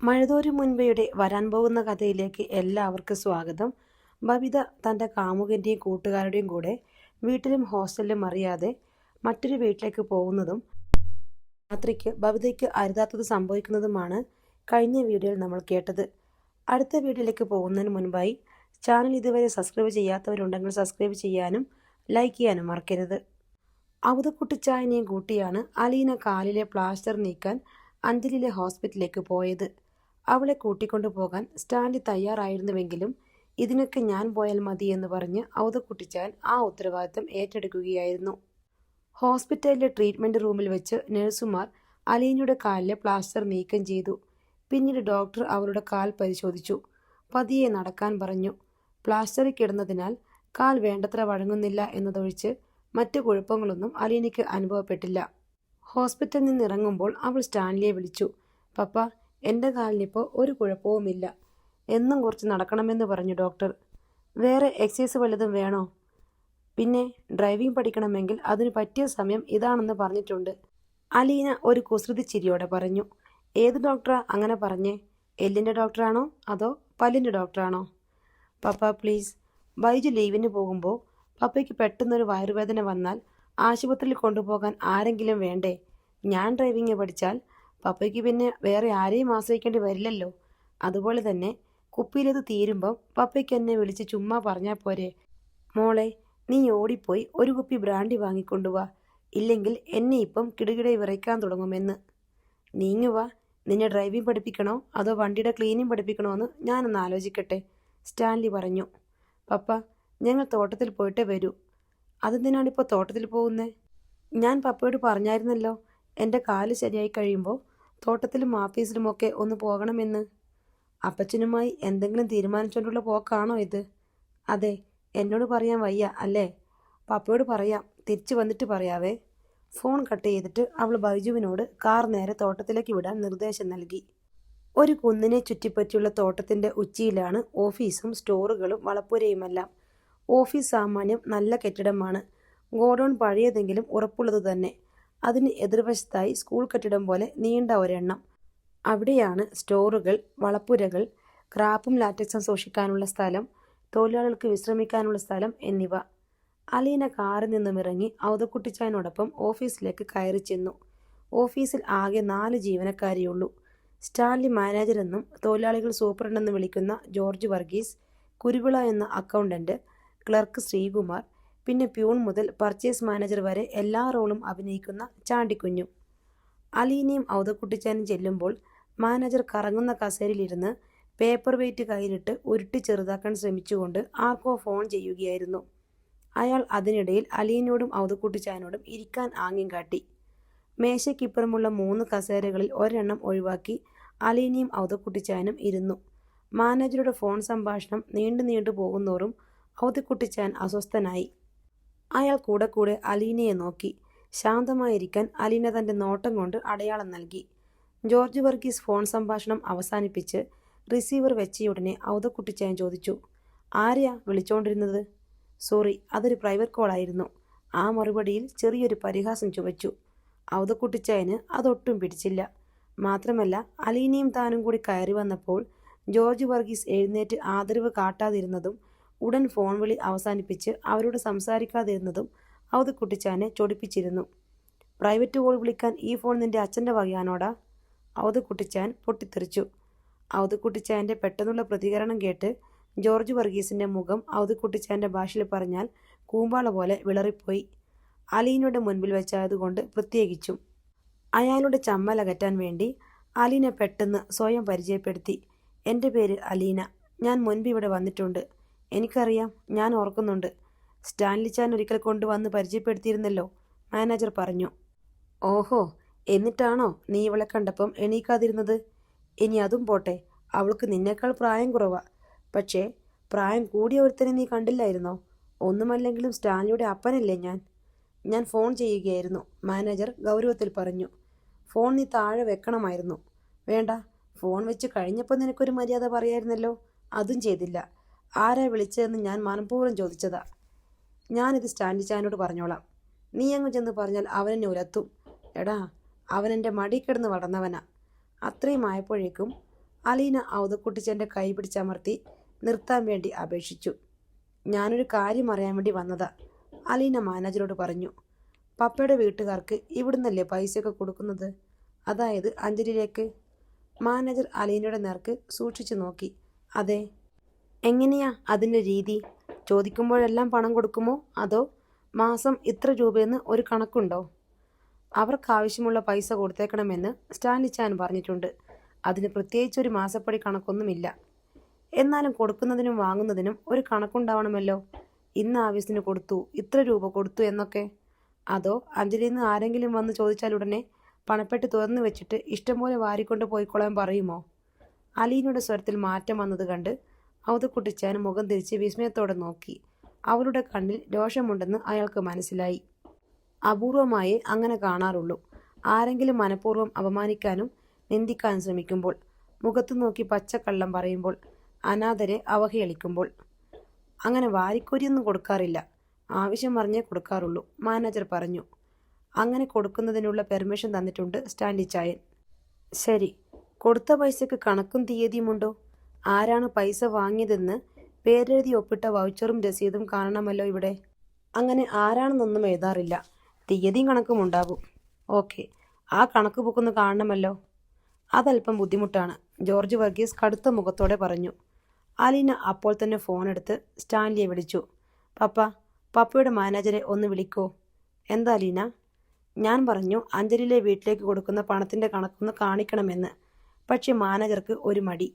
മഴതോരും മുൻപയുടെ വരാൻ പോകുന്ന കഥയിലേക്ക് എല്ലാവർക്കും സ്വാഗതം. ബബിത തൻ്റെ കാമുകൻ്റെയും കൂട്ടുകാരുടെയും കൂടെ വീട്ടിലും ഹോസ്റ്റലിലും അറിയാതെ മറ്റൊരു വീട്ടിലേക്ക് പോകുന്നതും രാത്രിക്ക് ബബിതയ്ക്ക് അരുതാത്തത് സംഭവിക്കുന്നതുമാണ് കഴിഞ്ഞ വീഡിയോയിൽ നമ്മൾ കേട്ടത്. അടുത്ത വീഡിയോയിലേക്ക് പോകുന്നതിന് മുൻപായി ചാനൽ ഇതുവരെ സബ്സ്ക്രൈബ് ചെയ്യാത്തവരുണ്ടെങ്കിൽ സബ്സ്ക്രൈബ് ചെയ്യാനും ലൈക്ക് ചെയ്യാനും മറക്കരുത്. ഔതക്കുട്ടിച്ചായനെയും കൂട്ടിയാണ് അലീന കാലിലെ പ്ലാസ്റ്റർ നീക്കാൻ അഞ്ജലിയിലെ ഹോസ്പിറ്റലിലേക്ക് പോയത്. അവളെ കൂട്ടിക്കൊണ്ടു പോകാൻ സ്റ്റാൻലി തയ്യാറായിരുന്നുവെങ്കിലും ഇതിനൊക്കെ ഞാൻ പോയാൽ മതി എന്ന് പറഞ്ഞ് ഔതക്കുട്ടിച്ചാൻ ആ ഉത്തരവാദിത്തം ഏറ്റെടുക്കുകയായിരുന്നു. ഹോസ്പിറ്റലിലെ ട്രീറ്റ്മെൻറ്റ് റൂമിൽ വെച്ച് നഴ്സുമാർ അലീനയുടെ കാലിലെ പ്ലാസ്റ്റർ നീക്കം ചെയ്തു. പിന്നീട് ഡോക്ടർ അവളുടെ കാൽ പരിശോധിച്ചു. പതിയെ നടക്കാൻ പറഞ്ഞു. പ്ലാസ്റ്ററിൽ കിടന്നതിനാൽ കാൽ വേണ്ടത്ര വഴങ്ങുന്നില്ല എന്നതൊഴിച്ച് മറ്റു കുഴപ്പങ്ങളൊന്നും അലീനയ്ക്ക് അനുഭവപ്പെട്ടില്ല. ഹോസ്പിറ്റലിൽ നിന്നിറങ്ങുമ്പോൾ അവൾ സ്റ്റാൻലിയെ വിളിച്ചു. പപ്പ, എൻ്റെ കാലിനിപ്പോൾ ഒരു കുഴപ്പവുമില്ല. എന്നും കുറച്ച് നടക്കണമെന്ന് പറഞ്ഞു ഡോക്ടർ. വേറെ എക്സസൈസ് വല്ലതും വേണോ? പിന്നെ ഡ്രൈവിംഗ് പഠിക്കണമെങ്കിൽ അതിന് പറ്റിയ സമയം ഇതാണെന്ന് പറഞ്ഞിട്ടുണ്ട്. അലീന ഒരു കുസൃതി ചിരിയോടെ പറഞ്ഞു. ഏത് ഡോക്ടറാ അങ്ങനെ പറഞ്ഞേ? എല്ലിൻ്റെ ഡോക്ടറാണോ അതോ പല്ലിൻ്റെ ഡോക്ടറാണോ? പപ്പ പ്ലീസ്, ബൈജു ലീവിന് പോകുമ്പോൾ പപ്പയ്ക്ക് പെട്ടെന്നൊരു വയറുവേദന വന്നാൽ ആശുപത്രിയിൽ കൊണ്ടുപോകാൻ ആരെങ്കിലും വേണ്ടേ? ഞാൻ ഡ്രൈവിംഗ് പഠിച്ചാൽ പപ്പയ്ക്ക് പിന്നെ വേറെ ആരെയും ആശ്രയിക്കേണ്ടി വരില്ലല്ലോ. അതുപോലെ തന്നെ കുപ്പിയിലേത് തീരുമ്പം പപ്പയ്ക്ക് എന്നെ വിളിച്ച് ചുമ്മാ പറഞ്ഞാൽ പോരെ. മോളെ, നീ ഓടിപ്പോയി ഒരു കുപ്പി ബ്രാൻഡി വാങ്ങിക്കൊണ്ടുവാ, ഇല്ലെങ്കിൽ എന്നെ ഇപ്പം കിടുകിടെ വിറയ്ക്കാൻ തുടങ്ങുമെന്ന്. നീങ്ങുവാ. നിന്നെ ഡ്രൈവിംഗ് പഠിപ്പിക്കണോ അതോ വണ്ടിയുടെ ക്ലീനിങ് പഠിപ്പിക്കണോ എന്ന് ഞാനൊന്ന് ആലോചിക്കട്ടെ, സ്റ്റാൻലി പറഞ്ഞു. പപ്പ, ഞങ്ങൾ തോട്ടത്തിൽ പോയിട്ടേ വരൂ. അതെന്തിനാണിപ്പോൾ തോട്ടത്തിൽ പോകുന്നേ? ഞാൻ പപ്പയോട് പറഞ്ഞായിരുന്നല്ലോ, എൻ്റെ കാല് ശരിയായി കഴിയുമ്പോൾ തോട്ടത്തിലും ആഫീസിലുമൊക്കെ ഒന്ന് പോകണമെന്ന്. അപ്പച്ചനുമായി എന്തെങ്കിലും തീരുമാനിച്ചുകൊണ്ടുള്ള പോക്കാണോ ഇത്? അതെ, എന്നോട് പറയാൻ വയ്യ അല്ലേ? പപ്പയോട് പറയാം, തിരിച്ചു വന്നിട്ട് പറയാവേ. ഫോൺ കട്ട് ചെയ്തിട്ട് അവൾ ബൈജുവിനോട് കാർ നേരെ തോട്ടത്തിലേക്ക് വിടാൻ നിർദ്ദേശം നൽകി. ഒരു കുന്നിനെ ചുറ്റിപ്പറ്റിയുള്ള തോട്ടത്തിൻ്റെ ഉച്ചിയിലാണ് ഓഫീസും സ്റ്റോറുകളും വളപ്പുരയുമെല്ലാം. ഓഫീസ് സാമാന്യം നല്ല കെട്ടിടമാണ്. ഗോഡൗൺ പഴയതെങ്കിലും ഉറപ്പുള്ളത് തന്നെ. അതിന് എതിർവശത്തായി സ്കൂൾ കെട്ടിടം പോലെ നീണ്ട ഒരെണ്ണം. അവിടെയാണ് സ്റ്റോറുകൾ, വളപ്പുരകൾ, ക്രാപ്പും ലാറ്റക്സും സൂക്ഷിക്കാനുള്ള സ്ഥലം, തൊഴിലാളികൾക്ക് വിശ്രമിക്കാനുള്ള സ്ഥലം എന്നിവ. അലീന കാറിൽ നിന്നും ഇറങ്ങി ഔതക്കുട്ടിച്ചായനോടൊപ്പം ഓഫീസിലേക്ക് കയറി ചെന്നു. ഓഫീസിൽ ആകെ 4 ജീവനക്കാരെയുള്ളൂ. സ്റ്റാൻലി മാനേജരെന്നും തൊഴിലാളികൾ സൂപ്രണ്ടെന്ന് വിളിക്കുന്ന ജോർജ് വർഗീസ്, കുരുവിള എന്ന അക്കൗണ്ടന്റ്, ക്ലർക്ക് ശ്രീകുമാർ, പിന്നെ പ്യൂൺ മുതൽ പർച്ചേസ് മാനേജർ വരെ എല്ലാ റോളും അഭിനയിക്കുന്ന ചാണ്ടിക്കുഞ്ഞും. അലീനയും ഔതക്കുട്ടിച്ചാനും ചെല്ലുമ്പോൾ മാനേജർ കറങ്ങുന്ന കസേരയിലിരുന്ന് പേപ്പർ വെയിറ്റ് കയ്യിലിട്ട് ഉരുട്ടി ചെറുതാക്കാൻ ശ്രമിച്ചുകൊണ്ട് ആർക്കോ ഫോൺ ചെയ്യുകയായിരുന്നു. അയാൾ അതിനിടയിൽ അലീനയോടും ഔതക്കുട്ടിച്ചാനോടും ഇരിക്കാൻ ആംഗ്യം കാട്ടി. മേശയ്ക്കിപ്പുറമുള്ള 3 കസേരകളിൽ ഒരെണ്ണം ഒഴിവാക്കി അലീനയും ഔതക്കുട്ടിച്ചാനും ഇരുന്നു. മാനേജറുടെ ഫോൺ സംഭാഷണം നീണ്ടു പോകുന്നോറും ഔതക്കുട്ടിച്ചാൻ അസ്വസ്ഥനായി. അയാൾ കൂടെ അലീനയെ നോക്കി. ശാന്തമായിരിക്കാൻ അലീന തൻ്റെ നോട്ടം കൊണ്ട് അടയാളം നൽകി. ജോർജ് വർഗീസ് ഫോൺ സംഭാഷണം അവസാനിപ്പിച്ച് റിസീവർ വെച്ചയുടനെ ഔതക്കുട്ടിച്ചാൻ ചോദിച്ചു, ആരെയാ വിളിച്ചോണ്ടിരുന്നത്? സോറി, അതൊരു പ്രൈവറ്റ് കോളായിരുന്നു. ആ മറുപടിയിൽ ചെറിയൊരു പരിഹാസം ചുവച്ചു. ഔതക്കുട്ടിച്ചായന് അതൊട്ടും പിടിച്ചില്ല. മാത്രമല്ല, അലീനയും താനും കൂടി കയറി വന്നപ്പോൾ ജോർജ് വർഗീസ് എഴുന്നേറ്റ് ആദരവ് കാട്ടാതിരുന്നതും ഉടൻ ഫോൺ വിളി അവസാനിപ്പിച്ച് അവരോട് സംസാരിക്കാതിരുന്നതും ഔതക്കുട്ടിച്ചാനെ ചൊടിപ്പിച്ചിരുന്നു. പ്രൈവറ്റ് കോൾ വിളിക്കാൻ ഈ ഫോൺ നിന്റെ അച്ഛൻ്റെ വകയാണോടാ? ഔതക്കുട്ടിച്ചാൻ പൊട്ടിത്തെറിച്ചു. ഔതക്കുട്ടിച്ചാൻ്റെ പെട്ടെന്നുള്ള പ്രതികരണം കേട്ട് ജോർജ് വർഗീസിൻ്റെ മുഖം ഔതക്കുട്ടിച്ചാൻ്റെ ഭാഷയിൽ പറഞ്ഞാൽ കൂമ്പാള പോലെ വിളറിപ്പോയി. അലീനയുടെ മുൻപിൽ വെച്ചായതുകൊണ്ട് പ്രത്യേകിച്ചും. അയാളുടെ ചമ്മലകറ്റാൻ വേണ്ടി അലീന പെട്ടെന്ന് സ്വയം പരിചയപ്പെടുത്തി. എൻ്റെ പേര് അലീന. ഞാൻ മുൻപ് ഇവിടെ വന്നിട്ടുണ്ട്. എനിക്കറിയാം, ഞാൻ ഓർക്കുന്നുണ്ട്. സ്റ്റാൻലി ചാൻ ഒരിക്കൽ കൊണ്ടുവന്ന് പരിചയപ്പെടുത്തിയിരുന്നല്ലോ, മാനേജർ പറഞ്ഞു. ഓഹോ, എന്നിട്ടാണോ നീ ഇവളെ കണ്ടപ്പം എണീക്കാതിരുന്നത്? ഇനി അതും പോട്ടെ, അവൾക്ക് നിന്നേക്കാൾ പ്രായം കുറവാ. പക്ഷേ പ്രായം കൂടിയ ഒരുത്തനെ നീ കണ്ടില്ലായിരുന്നോ? ഒന്നുമല്ലെങ്കിലും സ്റ്റാൻലിയുടെ അപ്പനല്ലേ ഞാൻ ഫോൺ ചെയ്യുകയായിരുന്നു, മാനേജർ ഗൗരവത്തിൽ പറഞ്ഞു. ഫോൺ നീ താഴെ വെക്കണമായിരുന്നു. വേണ്ട, ഫോൺ വെച്ച് കഴിഞ്ഞപ്പോൾ നിനക്കൊരു മര്യാദ പറയായിരുന്നല്ലോ, അതും ചെയ്തില്ല. ആരാ വിളിച്ചതെന്ന് ഞാൻ മനഃപൂർവ്വം ചോദിച്ചതാ. ഞാനിത് സ്റ്റാൻലി ചാനോട് പറഞ്ഞോളാം. നീ അങ്ങ് ചെന്ന് പറഞ്ഞാൽ അവനെന്നെ ഉലത്തും. എടാ, അവനെൻ്റെ മടി കിടന്ന് വളർന്നവനാ. അത്രയും ആയപ്പോഴേക്കും അലീന ഔതക്കുട്ടിച്ചൻ്റെ കൈ പിടിച്ചമർത്തി നിർത്താൻ വേണ്ടി അപേക്ഷിച്ചു. ഞാനൊരു കാര്യം അറിയാൻ വേണ്ടി വന്നതാ, അലീന മാനേജരോട് പറഞ്ഞു. പപ്പയുടെ വീട്ടുകാർക്ക് ഇവിടുന്നല്ലേ പൈസയൊക്കെ കൊടുക്കുന്നത്, അതായത് അഞ്ജലിയിലേക്ക്? മാനേജർ അലീനയുടെ നേർക്ക് സൂക്ഷിച്ചു നോക്കി. അതെ. എങ്ങനെയാ അതിൻ്റെ രീതി? ചോദിക്കുമ്പോഴെല്ലാം പണം കൊടുക്കുമോ, അതോ മാസം ഇത്ര രൂപയെന്ന് ഒരു കണക്കുണ്ടോ? അവർക്കാവശ്യമുള്ള പൈസ കൊടുത്തേക്കണമെന്ന് സ്റ്റാൻലി ചാൻ പറഞ്ഞിട്ടുണ്ട്. അതിന് പ്രത്യേകിച്ചൊരു മാസപ്പടി കണക്കൊന്നുമില്ല. എന്നാലും കൊടുക്കുന്നതിനും വാങ്ങുന്നതിനും ഒരു കണക്കുണ്ടാവണമല്ലോ. ഇന്ന് ആവശ്യത്തിന് കൊടുത്തു, ഇത്ര രൂപ കൊടുത്തു എന്നൊക്കെ. അതോ അഞ്ജലിയിൽ നിന്ന് ആരെങ്കിലും വന്ന് ചോദിച്ചാൽ ഉടനെ പണപ്പെട്ടി തുറന്നു വെച്ചിട്ട് ഇഷ്ടംപോലെ വാരിക്കൊണ്ട് പോയിക്കൊള്ളാൻ പറയുമോ? അലീനയുടെ സ്വരത്തിൽ മാറ്റം വന്നത് കണ്ട് ഔതക്കുട്ടിച്ചാൻ മുഖം തിരിച്ച് വിസ്മയത്തോടെ നോക്കി. അവളുടെ കണ്ണിൽ രോഷമുണ്ടെന്ന് അയാൾക്ക് മനസ്സിലായി. അപൂർവമായേ അങ്ങനെ കാണാറുള്ളൂ. ആരെങ്കിലും മനഃപൂർവ്വം അപമാനിക്കാനും നിന്ദിക്കാനും ശ്രമിക്കുമ്പോൾ, മുഖത്തു നോക്കി പച്ചക്കള്ളം പറയുമ്പോൾ, അനാഥരെ അവഹേളിക്കുമ്പോൾ. അങ്ങനെ വാരിക്കൊരിയൊന്നും കൊടുക്കാറില്ല, ആവശ്യം പറഞ്ഞേ കൊടുക്കാറുള്ളൂ, മാനേജർ പറഞ്ഞു. അങ്ങനെ കൊടുക്കുന്നതിനുള്ള പെർമിഷൻ തന്നിട്ടുണ്ട് സ്റ്റാൻലി ചായൻ. ശരി, കൊടുത്ത പൈസയ്ക്ക് കണക്കും തീയതിയുമുണ്ടോ? ആരാണ് പൈസ വാങ്ങിയതെന്ന് പേരെഴുതി ഒപ്പിട്ട വൗച്ചറും രസീതും കാണണമല്ലോ ഇവിടെ. അങ്ങനെ ആരാണെന്നൊന്നും എഴുതാറില്ല, തീയതിയും കണക്കും ഉണ്ടാകും. ഓക്കെ, ആ കണക്ക് ബുക്കൊന്ന് കാണണമല്ലോ. അതല്പം ബുദ്ധിമുട്ടാണ്, ജോർജ് വർഗീസ് കടുത്ത മുഖത്തോടെ പറഞ്ഞു. അലീന അപ്പോൾ തന്നെ ഫോണെടുത്ത് സ്റ്റാൻലിയെ വിളിച്ചു. പപ്പയുടെ മാനേജരെ ഒന്ന് വിളിക്കോ. എന്താ അലീന? ഞാൻ പറഞ്ഞു അഞ്ജലിയിലെ വീട്ടിലേക്ക് കൊടുക്കുന്ന പണത്തിൻ്റെ കണക്കൊന്ന് കാണിക്കണമെന്ന്. പക്ഷെ മാനേജർക്ക് ഒരു മടി.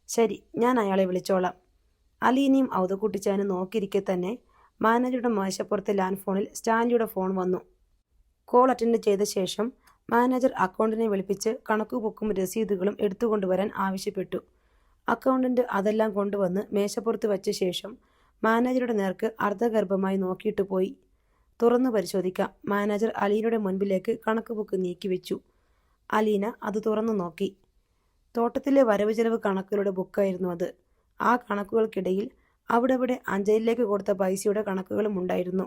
ശരി, ഞാൻ അയാളെ വിളിച്ചോളാം. അലീനയും ഔതക്കുട്ടിച്ചാനും നോക്കിയിരിക്കെ തന്നെ മാനേജറുടെ മേശപ്പുറത്തെ ലാൻഡ് ഫോണിൽ സ്റ്റാൻലിയുടെ ഫോൺ വന്നു. കോൾ അറ്റൻഡ് ചെയ്ത ശേഷം മാനേജർ അക്കൗണ്ടിനെ വിളിപ്പിച്ച് കണക്കു ബുക്കും രസീതുകളും എടുത്തുകൊണ്ടുവരാൻ ആവശ്യപ്പെട്ടു. അക്കൗണ്ടന്റ് അതെല്ലാം കൊണ്ടുവന്ന് മേശപ്പുറത്ത് വച്ച ശേഷം മാനേജറുടെ നേർക്ക് അർദ്ധഗർഭമായി നോക്കിയിട്ട് പോയി. തുറന്നു പരിശോധിക്കാം. മാനേജർ അലീനയുടെ മുൻപിലേക്ക് കണക്ക് ബുക്ക് നീക്കിവെച്ചു. അലീന അത് തുറന്നു നോക്കി. തോട്ടത്തിലെ വരവ് ചെലവ് കണക്കുകളുടെ ബുക്കായിരുന്നു അത്. ആ കണക്കുകൾക്കിടയിൽ അവിടെ അഞ്ജലിയിലേക്ക് കൊടുത്ത പൈസയുടെ കണക്കുകളും ഉണ്ടായിരുന്നു.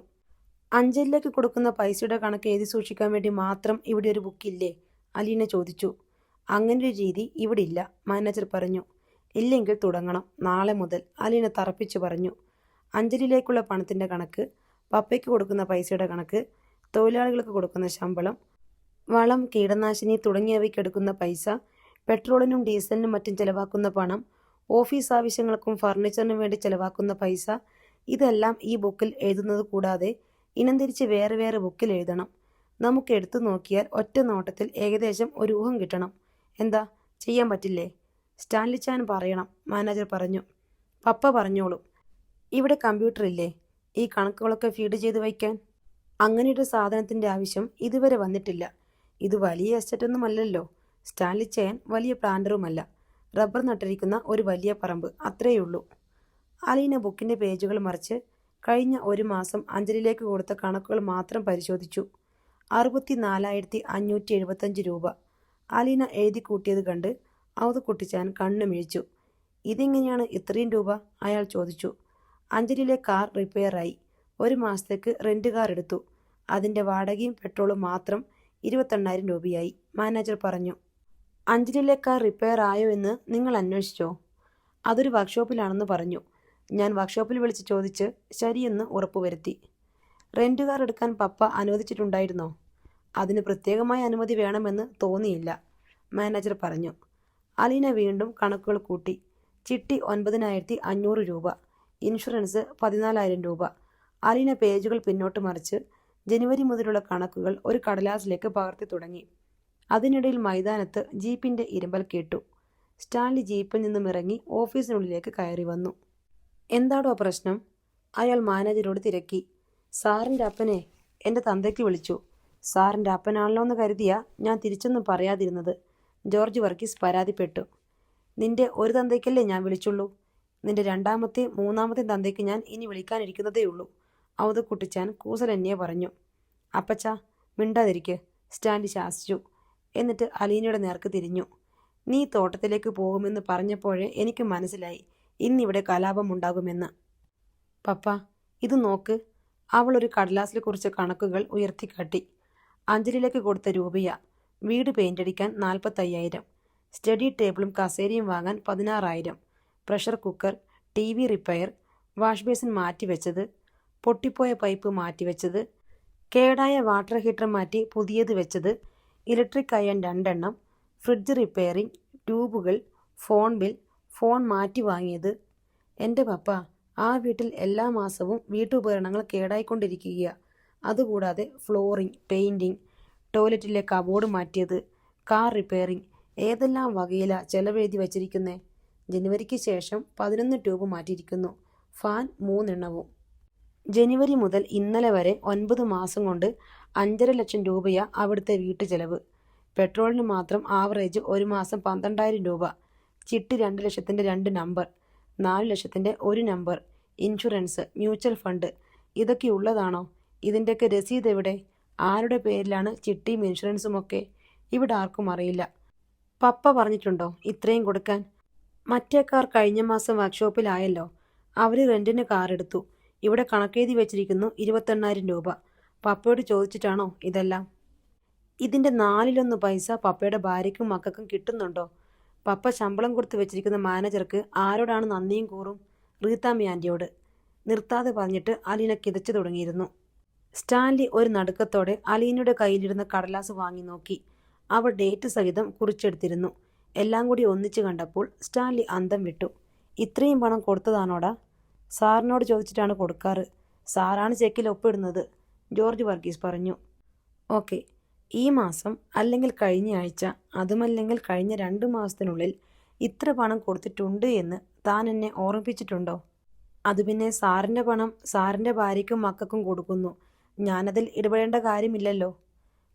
അഞ്ജലിയിലേക്ക് കൊടുക്കുന്ന പൈസയുടെ കണക്ക് എഴുതി സൂക്ഷിക്കാൻ വേണ്ടി മാത്രം ഇവിടെ ഒരു ബുക്കില്ലേ? അലീന ചോദിച്ചു. അങ്ങനൊരു രീതി ഇവിടെ ഇല്ല, മാനേജർ പറഞ്ഞു. ഇല്ലെങ്കിൽ തുടങ്ങണം, നാളെ മുതൽ, അലീന തറപ്പിച്ചു പറഞ്ഞു. അഞ്ജലിയിലേക്കുള്ള പണത്തിൻ്റെ കണക്ക്, പപ്പയ്ക്ക് കൊടുക്കുന്ന പൈസയുടെ കണക്ക്, തൊഴിലാളികൾക്ക് കൊടുക്കുന്ന ശമ്പളം, വളം, കീടനാശിനി തുടങ്ങിയവയ്ക്കെടുക്കുന്ന പൈസ, പെട്രോളിനും ഡീസലിനും മറ്റും ചെലവാക്കുന്ന പണം, ഓഫീസ് ആവശ്യങ്ങൾക്കും ഫർണിച്ചറിനും വേണ്ടി ചെലവാക്കുന്ന പൈസ, ഇതെല്ലാം ഈ ബുക്കിൽ എഴുതുന്നത് കൂടാതെ ഇനം തിരിച്ച് വേറെ വേറെ ബുക്കിൽ എഴുതണം. നമുക്ക് എടുത്തു നോക്കിയാൽ ഒറ്റ നോട്ടത്തിൽ ഏകദേശം ഒരു ഊഹം കിട്ടണം. എന്താ, ചെയ്യാൻ പറ്റില്ലേ? സ്റ്റാൻലി ചാൻ പറയണം, മാനേജർ പറഞ്ഞു. പപ്പ പറഞ്ഞോളൂ. ഇവിടെ കമ്പ്യൂട്ടർ ഇല്ലേ ഈ കണക്കുകളൊക്കെ ഫീഡ് ചെയ്ത് വയ്ക്കാൻ? അങ്ങനെയൊരു സാധനത്തിൻ്റെ ആവശ്യം ഇതുവരെ വന്നിട്ടില്ല. ഇത് വലിയ എസ്റ്റേറ്റൊന്നും അല്ലല്ലോ. സ്റ്റാൻലി ചാൻ വലിയ പ്ലാന്ററുമല്ല. റബ്ബർ നട്ടിരിക്കുന്ന ഒരു വലിയ പറമ്പ്, അത്രയുള്ളൂ. അലീന ബുക്കിൻ്റെ പേജുകൾ മറിച്ച് കഴിഞ്ഞ ഒരു മാസം അഞ്ജലിയിലേക്ക് കൊടുത്ത കണക്കുകൾ മാത്രം പരിശോധിച്ചു. 64,575 രൂപ. അലീന എഴുതി കൂട്ടിയത് കണ്ട് ഔതക്കുട്ടിച്ചാൻ കണ്ണു മിഴിച്ചു. ഇതെങ്ങനെയാണ് ഇത്രയും രൂപ? അയാൾ ചോദിച്ചു. അഞ്ജലിയിലെ കാർ റിപ്പയറായി. ഒരു മാസത്തേക്ക് റെന്റ് കാർ എടുത്തു. അതിൻ്റെ വാടകയും പെട്രോളും മാത്രം 28,000 രൂപയായി, മാനേജർ പറഞ്ഞു. അഞ്ജലിയിലെ കാർ റിപ്പയർ ആയോ എന്ന് നിങ്ങൾ അന്വേഷിച്ചോ? അതൊരു വർക്ക്ഷോപ്പിലാണെന്ന് പറഞ്ഞു. ഞാൻ വർക്ക്ഷോപ്പിൽ വിളിച്ച് ചോദിച്ച് ശരിയെന്ന് ഉറപ്പുവരുത്തി. റെന്റ് കാർ എടുക്കാൻ പപ്പ അനുവദിച്ചിട്ടുണ്ടായിരുന്നോ? അതിന് പ്രത്യേകമായ അനുമതി വേണമെന്ന് തോന്നിയില്ല, മാനേജർ പറഞ്ഞു. അലീന വീണ്ടും കണക്കുകൾ കൂട്ടി. ചിട്ടി 9,500 രൂപ, ഇൻഷുറൻസ് 14,000 രൂപ. അലീന പേജുകൾ പിന്നോട്ട് മറിച്ച് ജനുവരി മുതലുള്ള കണക്കുകൾ ഒരു കടലാസിലേക്ക് പകർത്തി തുടങ്ങി. അതിനിടയിൽ മൈതാനത്ത് ജീപ്പിൻ്റെ ഇരുമ്പൽ കേട്ടു. സ്റ്റാൻലി ജീപ്പിൽ നിന്നും ഇറങ്ങി ഓഫീസിനുള്ളിലേക്ക് കയറി വന്നു. എന്താടോ പ്രശ്നം? അയാൾ മാനേജരോട് തിരക്കി. സാറിൻ്റെ അപ്പനെ എൻ്റെ തന്തയ്ക്ക് വിളിച്ചു. സാറിൻ്റെ അപ്പനാണല്ലോ എന്ന് കരുതിയാ ഞാൻ തിരിച്ചൊന്നും പറയാതിരുന്നത്, ജോർജ് വർഗീസ് പരാതിപ്പെട്ടു. നിന്റെ ഒരു തന്തയ്ക്കല്ലേ ഞാൻ വിളിച്ചുള്ളൂ. നിന്റെ രണ്ടാമത്തെ മൂന്നാമത്തെ തന്തയ്ക്ക് ഞാൻ ഇനി വിളിക്കാനിരിക്കുന്നതേയുള്ളൂ, ഔതക്കുട്ടിച്ചാൻ കൂസലന്യെ പറഞ്ഞു. അപ്പച്ച മിണ്ടാതിരിക്ക്, സ്റ്റാൻലി ശാസിച്ചു. എന്നിട്ട് അലീനയുടെ നേർക്ക് തിരിഞ്ഞു. നീ തോട്ടത്തിലേക്ക് പോകുമെന്ന് പറഞ്ഞപ്പോഴേ എനിക്ക് മനസ്സിലായി ഇന്നിവിടെ കലാപമുണ്ടാകുമെന്ന്. പപ്പ ഇത് നോക്ക്. അവൾ ഒരു കടലാസിൽ കുറിച്ച കണക്കുകൾ ഉയർത്തിക്കാട്ടി. അഞ്ജലിയിലേക്ക് കൊടുത്ത രൂപയാ. വീട് പെയിൻ്റടിക്കാൻ 45,000, സ്റ്റഡി ടേബിളും കസേരയും വാങ്ങാൻ 16,000. Pressure cooker, TV repair, wash basin മാറ്റിവെച്ചത്, പൊട്ടിപ്പോയ പൈപ്പ് മാറ്റിവെച്ചത്, കേടായ വാട്ടർ ഹീറ്റർ മാറ്റി പുതിയത് വെച്ചത്, ഇലക്ട്രിക് അയൺ 2 എണ്ണം, ഫ്രിഡ്ജ് റിപ്പയറിംഗ്, ട്യൂബുകൾ, ഫോൺ ബിൽ, ഫോൺ മാറ്റി വാങ്ങിയത്. എൻ്റെ പപ്പ, ആ വീട്ടിൽ എല്ലാ മാസവും വീട്ടുപകരണങ്ങൾ കേടായിക്കൊണ്ടിരിക്കുക. അതുകൂടാതെ ഫ്ലോറിംഗ്, പെയിൻറ്റിങ്, ടോയ്ലറ്റിലെ കബോർഡ് മാറ്റിയത്, കാർ റിപ്പയറിംഗ്, ഏതെല്ലാം വകയിലാ ചെലവെഴുതി വച്ചിരിക്കുന്നേ. ജനുവരിക്ക് ശേഷം 11 ട്യൂബ് മാറ്റിയിരിക്കുന്നു. ഫാൻ 3 എണ്ണവും. ജനുവരി മുതൽ ഇന്നലെ വരെ 9 മാസം കൊണ്ട് 5.5 ലക്ഷം രൂപയാ അവിടുത്തെ വീട്ടു ചെലവ്. പെട്രോളിന് മാത്രം ആവറേജ് ഒരു മാസം 12,000 രൂപ. ചിട്ടി 2 ലക്ഷത്തിൻ്റെ 2 നമ്പർ, 4 ലക്ഷത്തിൻ്റെ 1 നമ്പർ, ഇൻഷുറൻസ്, മ്യൂച്വൽ ഫണ്ട്, ഇതൊക്കെ ഉള്ളതാണോ? ഇതിൻ്റെയൊക്കെ രസീത് എവിടെ? ആരുടെ പേരിലാണ് ചിട്ടിയും ഇൻഷുറൻസും ഒക്കെ? ഇവിടെ ആർക്കും അറിയില്ല. പപ്പ പറഞ്ഞിട്ടുണ്ടോ ഇത്രയും കൊടുക്കാൻ? മറ്റേ കാർ കഴിഞ്ഞ മാസം വർക്ക്ഷോപ്പിലായല്ലോ. അവർ റെൻറ്റിന് കാർ എടുത്തു. ഇവിടെ കണക്കെഴുതി വെച്ചിരിക്കുന്നു 28,000 രൂപ. പപ്പയോട് ചോദിച്ചിട്ടാണോ ഇതെല്ലാം? ഇതിൻ്റെ 4/1 പൈസ പപ്പയുടെ ഭാര്യയ്ക്കും മക്കൾക്കും കിട്ടുന്നുണ്ടോ? പപ്പ ശമ്പളം കൊടുത്ത് വെച്ചിരിക്കുന്ന മാനേജർക്ക് ആരോടാണ് നന്ദിയും കൂറും? റീത്താമ്മ ആൻറ്റിയോട്. നിർത്താതെ പറഞ്ഞിട്ട് അലീന കിതച്ചു തുടങ്ങിയിരുന്നു. സ്റ്റാൻലി ഒരു നടുക്കത്തോടെ അലീനയുടെ കയ്യിലിരുന്ന കടലാസ് വാങ്ങി നോക്കി. അവൾ ഡേറ്റ് സഹിതം കുറിച്ചെടുത്തിരുന്നു. എല്ലാം കൂടി ഒന്നിച്ച് കണ്ടപ്പോൾ സ്റ്റാൻലി അന്തം വിട്ടു. ഇത്രയും പണം കൊടുത്തതാണോടാ? സാറിനോട് ചോദിച്ചിട്ടാണ് കൊടുക്കാറ്. സാറാണ് ചെക്കിൽ ഒപ്പിടുന്നത്, ജോർജ് വർഗീസ് പറഞ്ഞു. ഓക്കെ, ഈ മാസം അല്ലെങ്കിൽ കഴിഞ്ഞ ആഴ്ച, അതുമല്ലെങ്കിൽ കഴിഞ്ഞ 2 മാസത്തിനുള്ളിൽ ഇത്ര പണം കൊടുത്തിട്ടുണ്ട് എന്ന് താൻ എന്നെ ഓർമ്മിപ്പിച്ചിട്ടുണ്ടോ? അത് പിന്നെ സാറിൻ്റെ പണം സാറിൻ്റെ ഭാര്യയ്ക്കും മക്കൾക്കും കൊടുക്കുന്നു. ഞാനതിൽ ഇടപെടേണ്ട കാര്യമില്ലല്ലോ.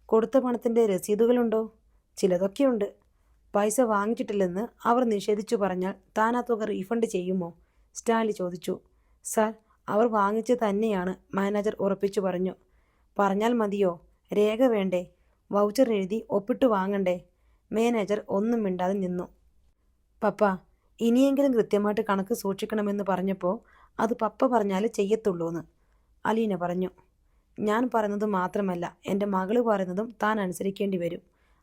കൊടുത്ത പണത്തിൻ്റെ രസീതുകളുണ്ടോ? ചിലതൊക്കെയുണ്ട്. പൈസ വാങ്ങിച്ചിട്ടില്ലെന്ന് അവർ നിഷേധിച്ചു പറഞ്ഞാൽ താൻ ആ തുക റീഫണ്ട് ചെയ്യുമോ? സ്റ്റാൻലി ചോദിച്ചു. സാർ, അവർ വാങ്ങിച്ച് തന്നെയാണ്, മാനേജർ ഉറപ്പിച്ചു പറഞ്ഞു. പറഞ്ഞാൽ മതിയോ? രേഖ വേണ്ടേ? വൗച്ചർ എഴുതി ഒപ്പിട്ട് വാങ്ങണ്ടേ? മാനേജർ ഒന്നും മിണ്ടാതെ നിന്നു. പപ്പ, ഇനിയെങ്കിലും കൃത്യമായിട്ട് കണക്ക് സൂക്ഷിക്കണമെന്ന് പറഞ്ഞപ്പോൾ അത് പപ്പ പറഞ്ഞാൽ ചെയ്യത്തുള്ളൂന്ന് അലീന പറഞ്ഞു. ഞാൻ പറയുന്നത് മാത്രമല്ല, എൻ്റെ മകള് പറയുന്നതും താൻ അനുസരിക്കേണ്ടി വരും.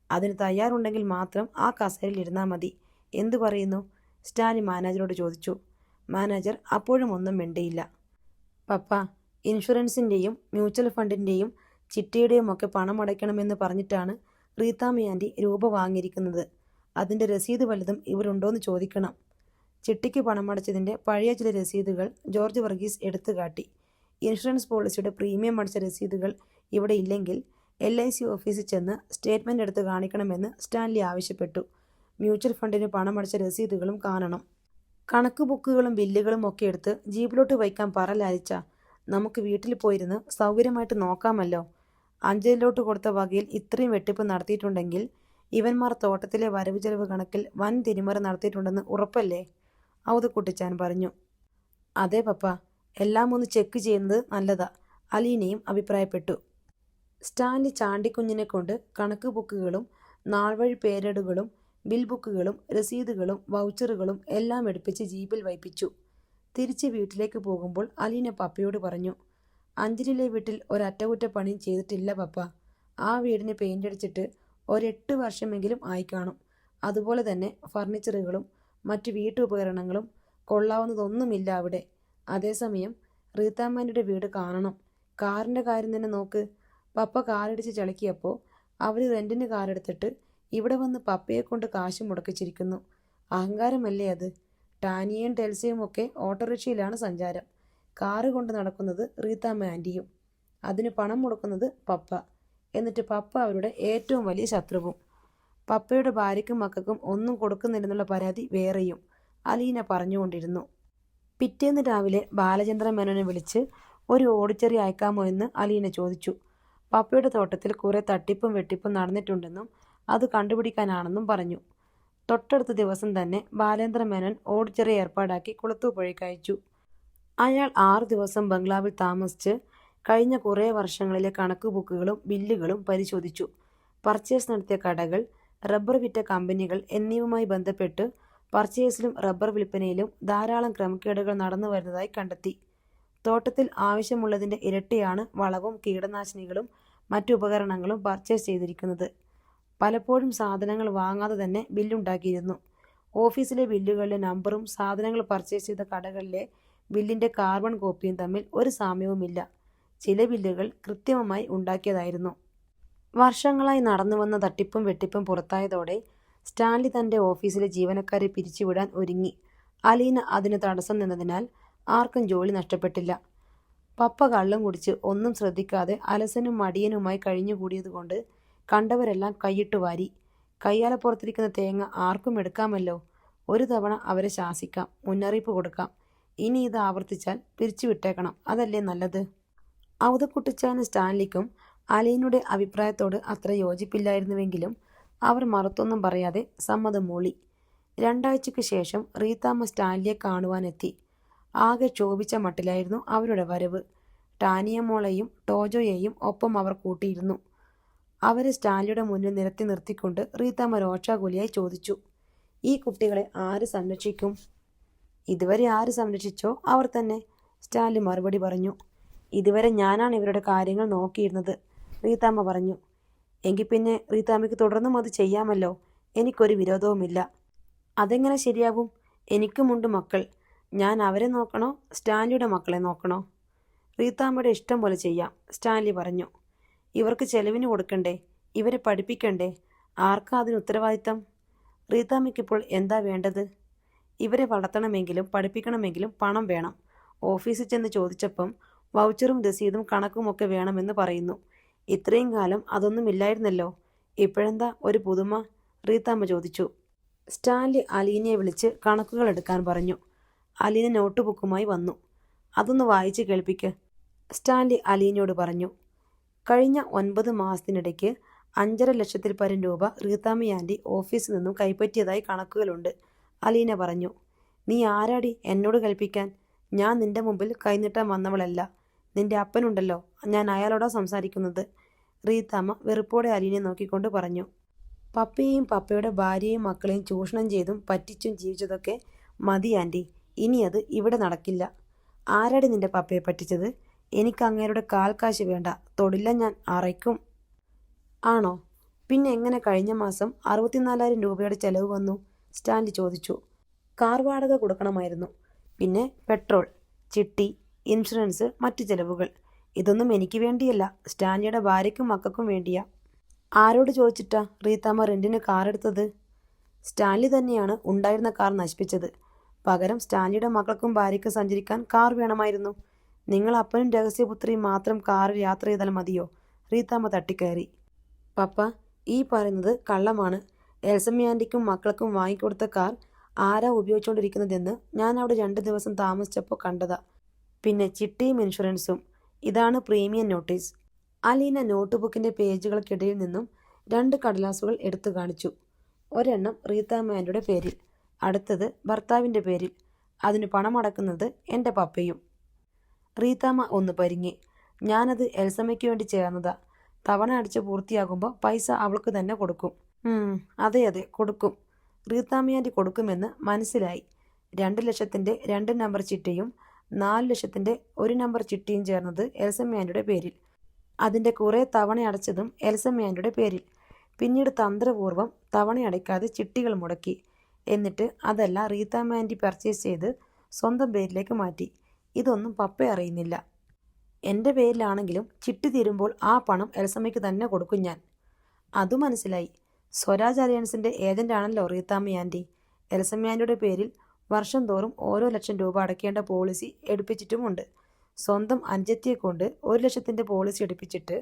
അതിന് തയ്യാറുണ്ടെങ്കിൽ മാത്രം ആ കസേരയിൽ ഇരുന്നാൽ മതി. എന്തു പറയുന്നു? സ്റ്റാൻലി മാനേജരോട് ചോദിച്ചു. മാനേജർ അപ്പോഴും ഒന്നും മിണ്ടിയില്ല. പപ്പ, ഇൻഷുറൻസിൻ്റെയും മ്യൂച്വൽ ഫണ്ടിൻ്റെയും ചിട്ടിയുടെയും ഒക്കെ പണം അടയ്ക്കണമെന്ന് പറഞ്ഞിട്ടാണ് റീത്താമ്മ ആൻറ്റി രൂപ വാങ്ങിയിരിക്കുന്നത്. അതിൻ്റെ രസീത് വല്ലതും ഇവരുണ്ടോയെന്ന് ചോദിക്കണം. ചിട്ടിക്ക് പണമടച്ചതിൻ്റെ പഴയ ചില രസീതുകൾ ജോർജ് വർഗീസ് എടുത്തു കാട്ടി. ഇൻഷുറൻസ് പോളിസിയുടെ പ്രീമിയം അടച്ച രസീതുകൾ ഇവിടെ ഇല്ലെങ്കിൽ LIC ഓഫീസിൽ ചെന്ന് സ്റ്റേറ്റ്മെൻ്റ് എടുത്ത് കാണിക്കണമെന്ന് സ്റ്റാൻലി ആവശ്യപ്പെട്ടു. മ്യൂച്വൽ ഫണ്ടിന് പണമടച്ച രസീതുകളും കാണണം. കണക്ക് ബുക്കുകളും ബില്ലുകളും ഒക്കെ എടുത്ത് ജീപ്പിലോട്ട് വയ്ക്കാൻ പറ ലാലിച്ച. നമുക്ക് വീട്ടിൽ പോയിരുന്ന് സൗകര്യമായിട്ട് നോക്കാമല്ലോ. അഞ്ജലിലോട്ട് കൊടുത്ത വകയിൽ ഇത്രയും വെട്ടിപ്പ് നടത്തിയിട്ടുണ്ടെങ്കിൽ ഇവന്മാർ തോട്ടത്തിലെ വരവ് ചെലവ് കണക്കിൽ വൻ തിരിമറി നടത്തിയിട്ടുണ്ടെന്ന് ഉറപ്പല്ലേ? ഔതക്കുട്ടിച്ചാൻ പറഞ്ഞു. അതെ പപ്പ, എല്ലാം ഒന്ന് ചെക്ക് ചെയ്യുന്നത് നല്ലതാ, അലീനയും അഭിപ്രായപ്പെട്ടു. സ്റ്റാൻലി ചാണ്ടിക്കുഞ്ഞിനെ കൊണ്ട് കണക്ക് ബുക്കുകളും നാൾവഴി പേരേടുകളും ബിൽ ബുക്കുകളും രസീതുകളും വൗച്ചറുകളും എല്ലാം എടുപ്പിച്ച് ജീപ്പിൽ വയ്പ്പിച്ചു. തിരിച്ച് വീട്ടിലേക്ക് പോകുമ്പോൾ അലീന പപ്പയോട് പറഞ്ഞു. അഞ്ജലിയിലെ വീട്ടിൽ ഒരറ്റകുറ്റപ്പണിയും ചെയ്തിട്ടില്ല പപ്പ. ആ വീടിന് പെയിൻ്റ് അടിച്ചിട്ട് 8 വർഷമെങ്കിലും ആയിക്കാണും. അതുപോലെ തന്നെ ഫർണിച്ചറുകളും മറ്റു വീട്ടുപകരണങ്ങളും കൊള്ളാവുന്നതൊന്നുമില്ല അവിടെ. അതേസമയം റീത്താമ്മൻ്റെ വീട് കാണണം. കാറിൻ്റെ കാര്യം തന്നെ നോക്ക്. പപ്പ കാറിടിച്ച് ചളിക്കിയപ്പോൾ അവർ റെൻറ്റിന് കാറെടുത്തിട്ട് ഇവിടെ വന്ന് പപ്പയെ കൊണ്ട് കാശ് മുടക്കിച്ചിരിക്കുന്നു. അഹങ്കാരമല്ലേ അത്? ടാനിയയും ടെൽസയും ഒക്കെ ഓട്ടോറിക്ഷയിലാണ് സഞ്ചാരം. കാറ് കൊണ്ട് നടക്കുന്നത് റീത്താമ്മ ആൻറ്റിയും. അതിന് പണം മുടക്കുന്നത് പപ്പ. എന്നിട്ട് പപ്പ അവരുടെ ഏറ്റവും വലിയ ശത്രുവും. പപ്പയുടെ ഭാര്യയ്ക്കും മക്കൾക്കും ഒന്നും കൊടുക്കുന്നില്ലെന്നുള്ള പരാതി വേറെയും അലീന പറഞ്ഞുകൊണ്ടിരുന്നു. പിറ്റേന്ന് രാവിലെ ബാലചന്ദ്ര മേനോനെ വിളിച്ച് ഒരു ഓഡിറ്ററി അയക്കാമോ എന്ന് അലീന ചോദിച്ചു. പപ്പയുടെ തോട്ടത്തിൽ കുറേ തട്ടിപ്പും വെട്ടിപ്പും നടന്നിട്ടുണ്ടെന്നും അത് കണ്ടുപിടിക്കാനാണെന്നും പറഞ്ഞു. തൊട്ടടുത്ത ദിവസം തന്നെ ബാലേന്ദ്ര മേനോൻ ഓഡിറ്ററി ഏർപ്പാടാക്കി കുളത്തൂപ്പുഴയ്ക്ക് അയച്ചു. അയാൾ 6 ദിവസം ബംഗ്ലാവിൽ താമസിച്ച് കഴിഞ്ഞ കുറേ വർഷങ്ങളിലെ കണക്ക് ബുക്കുകളും ബില്ലുകളും പരിശോധിച്ചു. പർച്ചേസ് നടത്തിയ കടകൾ, റബ്ബർ വിറ്റ കമ്പനികൾ എന്നിവയുമായി ബന്ധപ്പെട്ട് പർച്ചേസിലും റബ്ബർ വിൽപ്പനയിലും ധാരാളം ക്രമക്കേടുകൾ നടന്നു വരുന്നതായി കണ്ടെത്തി. തോട്ടത്തിൽ ആവശ്യമുള്ളതിൻ്റെ ഇരട്ടിയാണ് വളവും കീടനാശിനികളും മറ്റു ഉപകരണങ്ങളും പർച്ചേസ് ചെയ്തിരിക്കുന്നത്. പലപ്പോഴും സാധനങ്ങൾ വാങ്ങാതെ തന്നെ ബില്ലുണ്ടാക്കിയിരുന്നു. ഓഫീസിലെ ബില്ലുകളിലെ നമ്പറും സാധനങ്ങൾ പർച്ചേസ് ചെയ്ത കടകളിലെ ബില്ലിൻ്റെ കാർബൺ കോപ്പിയും തമ്മിൽ ഒരു സാമ്യവുമില്ല. ചില ബില്ലുകൾ കൃത്രിമമായി ഉണ്ടാക്കിയതായിരുന്നു. വർഷങ്ങളായി നടന്നുവന്ന തട്ടിപ്പും വെട്ടിപ്പും പുറത്തായതോടെ സ്റ്റാൻലി തൻ്റെ ഓഫീസിലെ ജീവനക്കാരെ പിരിച്ചുവിടാൻ ഒരുങ്ങി. അലീന അതിന് തടസ്സം നിന്നതിനാൽ ആർക്കും ജോലി നഷ്ടപ്പെട്ടില്ല. പപ്പ കള്ളും കുടിച്ച് ഒന്നും ശ്രദ്ധിക്കാതെ അലസനും മടിയനുമായി കഴിഞ്ഞുകൂടിയതുകൊണ്ട് കണ്ടവരെല്ലാം കൈയിട്ട് വാരി. കയ്യാലപ്പുറത്തിരിക്കുന്ന തേങ്ങ ആർക്കും എടുക്കാമല്ലോ. ഒരു തവണ അവരെ ശാസിക്കാം, മുന്നറിയിപ്പ് കൊടുക്കാം. ഇനി ഇത് ആവർത്തിച്ചാൽ പിരിച്ചുവിട്ടേക്കണം, അതല്ലേ നല്ലത്. ഔതക്കുട്ടിച്ചാനും സ്റ്റാൻലിക്കും അലീനയുടെ അഭിപ്രായത്തോട് അത്ര യോജിപ്പില്ലായിരുന്നുവെങ്കിലും അവർ മറുത്തൊന്നും പറയാതെ സമ്മതം മൂളി. 2 ആഴ്ചയ്ക്ക് ശേഷം റീത്താമ്മ സ്റ്റാൻലിയെ കാണുവാനെത്തി. ആകെ ക്ഷോഭിച്ച മട്ടിലായിരുന്നു അവരുടെ വരവ്. ടാനിയമോളെയും ടോജോയെയും ഒപ്പം അവർ കൂട്ടിയിരുന്നു. അവരെ സ്റ്റാൻലിയുടെ മുന്നിൽ നിരത്തി നിർത്തിക്കൊണ്ട് റീത്താമ്മ രോഷാകുലിയായി ചോദിച്ചു, ഈ കുട്ടികളെ ആര് സംരക്ഷിക്കും? ഇതുവരെ ആര് സംരക്ഷിച്ചോ അവർ തന്നെ, സ്റ്റാൻലി മറുപടി പറഞ്ഞു. ഇതുവരെ ഞാനാണ് ഇവരുടെ കാര്യങ്ങൾ നോക്കിയിരുന്നത്, റീത്താമ്മ പറഞ്ഞു. എങ്കിൽ പിന്നെ റീത്താമ്മയ്ക്ക് തുടർന്നും അത് ചെയ്യാമല്ലോ. എനിക്കൊരു വിരോധവുമില്ല. അതെങ്ങനെ ശരിയാവും? എനിക്കുമുണ്ട് മക്കൾ. ഞാൻ അവരെ നോക്കണോ സ്റ്റാൻലിയുടെ മക്കളെ നോക്കണോ? റീത്താമ്മയുടെ ഇഷ്ടം പോലെ ചെയ്യാം, സ്റ്റാൻലി പറഞ്ഞു. ഇവർക്ക് ചെലവിന് കൊടുക്കണ്ടേ? ഇവരെ പഠിപ്പിക്കണ്ടേ? ആർക്കാ അതിന് ഉത്തരവാദിത്തം? റീത്താമ്മയ്ക്കിപ്പോൾ എന്താ വേണ്ടത്? ഇവരെ വളർത്തണമെങ്കിലും പഠിപ്പിക്കണമെങ്കിലും പണം വേണം. ഓഫീസിൽ ചെന്ന് ചോദിച്ചപ്പം വൗച്ചറും രസീതും കണക്കുമൊക്കെ വേണമെന്ന് പറയുന്നു. ഇത്രയും കാലം അതൊന്നുമില്ലായിരുന്നല്ലോ. ഇപ്പോഴെന്താ ഒരു പുതുമ? റീത്താമ്മ ചോദിച്ചു. സ്റ്റാൻലി അലീനയെ വിളിച്ച് കണക്കുകൾ എടുക്കാൻ പറഞ്ഞു. അലീന നോട്ട് ബുക്കുമായി വന്നു. അതൊന്ന് വായിച്ച് കേൾപ്പിക്ക്, സ്റ്റാൻലി അലീനയോട് പറഞ്ഞു. കഴിഞ്ഞ 9 മാസത്തിനിടയ്ക്ക് 5.5 ലക്ഷത്തിൽ പരം രൂപ റീത്താമ്മ ആൻറ്റി ഓഫീസിൽ നിന്നും കൈപ്പറ്റിയതായി കണക്കുകളുണ്ട്, അലീന പറഞ്ഞു. നീ ആരാടി എന്നോട് കൽപ്പിക്കാൻ? ഞാൻ നിന്റെ മുമ്പിൽ കൈനീട്ടാൻ വന്നവളല്ല. നിന്റെ അപ്പനുണ്ടല്ലോ, ഞാൻ അയാളോടാ സംസാരിക്കുന്നത്, റീത്താമ്മ വെറുപ്പോടെ അലീനയെ നോക്കിക്കൊണ്ട് പറഞ്ഞു. പപ്പയെയും പപ്പയുടെ ഭാര്യയെയും മക്കളെയും ചൂഷണം ചെയ്തും പറ്റിച്ചും ജീവിച്ചതൊക്കെ മതി ആൻറ്റി. ഇനി അത് ഇവിടെ നടക്കില്ല. ആരാടി നിന്റെ പപ്പയെ പറ്റിച്ചത്? എനിക്ക് അങ്ങേരുടെ കാൽക്കാശ് വേണ്ട, തൊടില്ല ഞാൻ, അറയ്ക്കും. ആണോ? പിന്നെ എങ്ങനെ കഴിഞ്ഞ മാസം 64,000 രൂപയുടെ ചെലവ് വന്നു? സ്റ്റാൻലി ചോദിച്ചു. കാർ വാടക കൊടുക്കണമായിരുന്നു, പിന്നെ പെട്രോൾ, ചിട്ടി, ഇൻഷുറൻസ്, മറ്റു ചെലവുകൾ. ഇതൊന്നും എനിക്ക് വേണ്ടിയല്ല, സ്റ്റാൻലിയുടെ ഭാര്യയ്ക്കും മക്കൾക്കും വേണ്ടിയാ. ആരോട് ചോദിച്ചിട്ടാ റീത്താമ്മ റെന്റിന് കാർ എടുത്തത്? സ്റ്റാൻലി തന്നെയാണ് ഉണ്ടായിരുന്ന കാർ നശിപ്പിച്ചത്. പകരം സ്റ്റാൻലിയുടെ മക്കൾക്കും ഭാര്യയ്ക്കും സഞ്ചരിക്കാൻ കാർ വേണമായിരുന്നു. നിങ്ങൾ അപ്പനും രഹസ്യപുത്രിയും മാത്രം കാറിൽ യാത്ര ചെയ്താൽ മതിയോ? റീത്താമ്മ തട്ടിക്കയറി. പപ്പ, ഈ പറയുന്നത് കള്ളമാണ്. എൽസമ്മ ആൻറ്റിക്കും മക്കൾക്കും വാങ്ങിക്കൊടുത്ത കാർ ആരാ ഉപയോഗിച്ചുകൊണ്ടിരിക്കുന്നതെന്ന് ഞാൻ അവിടെ 2 ദിവസം താമസിച്ചപ്പോൾ കണ്ടതാ. പിന്നെ ചിട്ടിയും ഇൻഷുറൻസും. ഇതാണ് പ്രീമിയം നോട്ടീസ്. അലീന നോട്ട് ബുക്കിൻ്റെ പേജുകൾക്കിടയിൽ നിന്നും 2 കടലാസുകൾ എടുത്തു കാണിച്ചു. ഒരെണ്ണം റീത്താമ്മ ആൻറ്റിയുടെ പേരിൽ, അടുത്തത് ഭർത്താവിൻ്റെ പേരിൽ. അതിന് പണമടക്കുന്നത് എൻ്റെ പപ്പയും. റീത്താമ്മ ഒന്ന് പരിങ്ങി. ഞാനത് എൽസമ്മയ്ക്ക് വേണ്ടി ചേർന്നതാ. തവണ അടിച്ച് പൂർത്തിയാകുമ്പോൾ പൈസ അവൾക്ക് തന്നെ കൊടുക്കും. അതെ അതെ കൊടുക്കും. റീത്താമ്മ ആൻറ്റി കൊടുക്കുമെന്ന് മനസ്സിലായി. 2 ലക്ഷത്തിൻ്റെ 2 നമ്പർ ചിട്ടിയും 4 ലക്ഷത്തിൻ്റെ 1 നമ്പർ ചിട്ടിയും ചേർന്നത് എൽസമ്മ ആൻറ്റിയുടെ പേരിൽ. അതിൻ്റെ കുറേ തവണ അടച്ചതും എൽസമ്മ ആൻറ്റിയുടെ പേരിൽ. പിന്നീട് തന്ത്രപൂർവ്വം തവണ അടയ്ക്കാതെ ചിട്ടികൾ മുടക്കി. എന്നിട്ട് അതെല്ലാം റീത്താമ്മ ആൻറ്റി പർച്ചേസ് ചെയ്ത് സ്വന്തം പേരിലേക്ക് മാറ്റി. ഇതൊന്നും പപ്പ അറിയുന്നില്ല. എൻ്റെ പേരിലാണെങ്കിലും ചിട്ടി തീരുമ്പോൾ ആ പണം എൽസമ്മയ്ക്ക് തന്നെ കൊടുക്കും ഞാൻ. അതു മനസ്സിലായി. സ്വരാജ് അലയൻസിൻ്റെ ഏജൻ്റാണല്ലോ റീത്താമ്മ ആൻറ്റി. എൽസമ്മ ആൻറ്റിയുടെ പേരിൽ വർഷം തോറും ഓരോ ലക്ഷം രൂപ അടയ്ക്കേണ്ട പോളിസി എടുപ്പിച്ചിട്ടുമുണ്ട്. സ്വന്തം അനുജത്തിയെ കൊണ്ട് 1 ലക്ഷത്തിൻ്റെ പോളിസി എടുപ്പിച്ചിട്ട്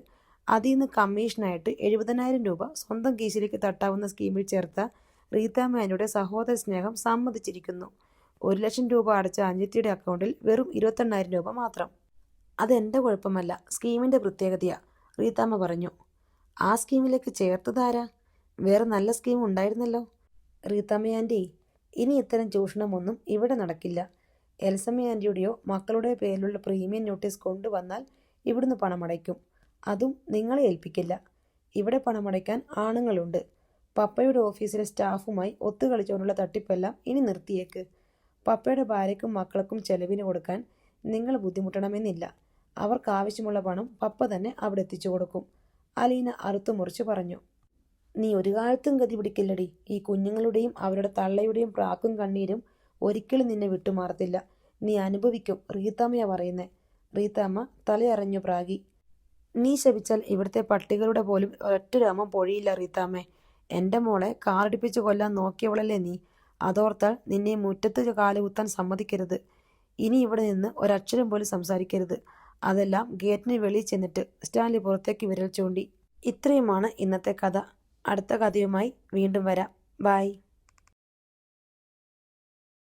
അതിൽ നിന്ന് കമ്മീഷനായിട്ട് 70,000 രൂപ സ്വന്തം കീശിലേക്ക് തട്ടാവുന്ന സ്കീമിൽ ചേർത്ത റീത്താമ്മ ആൻറ്റിയുടെ സഹോദര സ്നേഹം സമ്മതിച്ചിരിക്കുന്നു. 1 ലക്ഷം രൂപ അടച്ച അനുജത്തിയുടെ അക്കൗണ്ടിൽ വെറും 28,000 രൂപ മാത്രം. അതെൻ്റെ കുഴപ്പമല്ല, സ്കീമിൻ്റെ പ്രത്യേകതയാ, റീത്താമ്മ പറഞ്ഞു. ആ സ്കീമിലേക്ക് ചേർത്തതാരാ? വേറെ നല്ല സ്കീം ഉണ്ടായിരുന്നല്ലോ. റീത്താമ്മ ആൻറ്റി, ഇനി ഇത്തരം ചൂഷണമൊന്നും ഇവിടെ നടക്കില്ല. എൽസമ്മ ആൻറ്റിയുടെയോ മക്കളുടെയോ പേരിലുള്ള പ്രീമിയം നോട്ടീസ് കൊണ്ടുവന്നാൽ ഇവിടുന്ന് പണമടയ്ക്കും. അതും നിങ്ങളെ ഏൽപ്പിക്കില്ല. ഇവിടെ പണമടയ്ക്കാൻ ആണുങ്ങളുണ്ട്. പപ്പയുടെ ഓഫീസിലെ സ്റ്റാഫുമായി ഒത്തുകളിച്ചുകൊണ്ടുള്ള തട്ടിപ്പെല്ലാം ഇനി നിർത്തിയേക്ക്. പപ്പയുടെ ഭാര്യയ്ക്കും മക്കൾക്കും ചെലവിന് കൊടുക്കാൻ നിങ്ങൾ ബുദ്ധിമുട്ടണമെന്നില്ല. അവർക്ക് ആവശ്യമുള്ള പണം പപ്പ തന്നെ അവിടെ എത്തിച്ചു കൊടുക്കും, അലീന അറുത്തുമുറിച്ച് പറഞ്ഞു. നീ ഒരു കാലത്തും ഗതി പിടിക്കില്ലടി. ഈ കുഞ്ഞുങ്ങളുടെയും അവരുടെ തള്ളയുടെയും പ്രാക്കും കണ്ണീരും ഒരിക്കലും നിന്നെ വിട്ടുമാറത്തില്ല. നീ അനുഭവിക്കും. റീത്താമ്മയാ പറയുന്നേ. റീത്താമ്മ തലയറഞ്ഞു പ്രാഗി. നീ ശപിച്ചാൽ ഇവിടുത്തെ പട്ടികളുടെ പോലും ഒരൊറ്റ രോമം പൊഴിയില്ല റീത്താമ്മേ. എൻ്റെ മോളെ കാറിടിപ്പിച്ച് കൊല്ലാൻ നോക്കിയവളല്ലേ നീ. അതോർത്താൽ നിന്നെ മുറ്റത്ത് കാലുകുത്താൻ സമ്മതിക്കരുത്. ഇനി ഇവിടെ നിന്ന് ഒരക്ഷരം പോലും സംസാരിക്കരുത്. അതെല്ലാം ഗേറ്റിന് വെളിയിൽ ചെന്നിട്ട്. സ്റ്റാൻലി പുറത്തേക്ക് വിരൽ ചൂണ്ടി. ഇത്രയുമാണ് ഇന്നത്തെ കഥ. അടുത്ത കഥയുമായി വീണ്ടും വരാം. ബൈ.